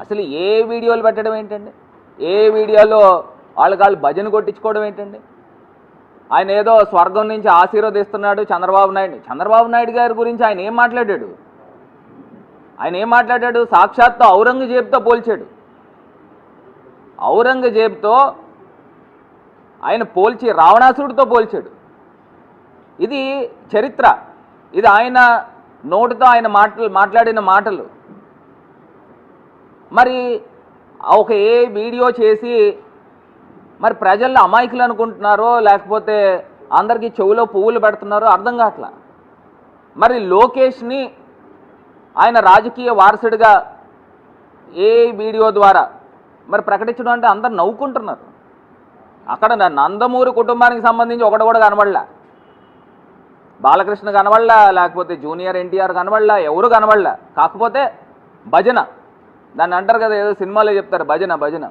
అసలు ఏ వీడియోలు పెట్టడం ఏంటండి? ఏ వీడియోలో వాళ్ళు భజన కొట్టించుకోవడం ఏంటండి? ఆయన ఏదో స్వర్గం నుంచి ఆశీర్వదిస్తున్నాడు చంద్రబాబు నాయుడు గారి గురించి ఆయన ఏం మాట్లాడాడు? సాక్షాత్తు ఔరంగజేబుతో పోల్చాడు. ఔరంగజేబుతో ఆయన పోల్చి రావణాసురుడితో పోల్చాడు. ఇది చరిత్ర, ఇది ఆయన నోటితో ఆయన మాట్లాడిన మాటలు. మరి ఒక వీడియో చేసి మరి ప్రజల్ని అమాయకులు అనుకుంటున్నారో లేకపోతే అందరికీ చెవులో పువ్వులు పెడుతున్నారో అర్థం కావట్లా. మరి లోకేష్ని ఆయన రాజకీయ వారసుడిగా ఏ వీడియో ద్వారా మరి ప్రకటించడం అంటే అందరు నవ్వుకుంటున్నారు. అక్కడ నందమూరి కుటుంబానికి సంబంధించి ఒకటి కూడా కనబడలా, బాలకృష్ణ కనబడలా, లేకపోతే జూనియర్ ఎన్టీఆర్ కనబడలా, ఎవరు కనబడలా. కాకపోతే భజన, దాన్ని అంటారు కదా, ఏదో సినిమాలో చెప్తారు భజన.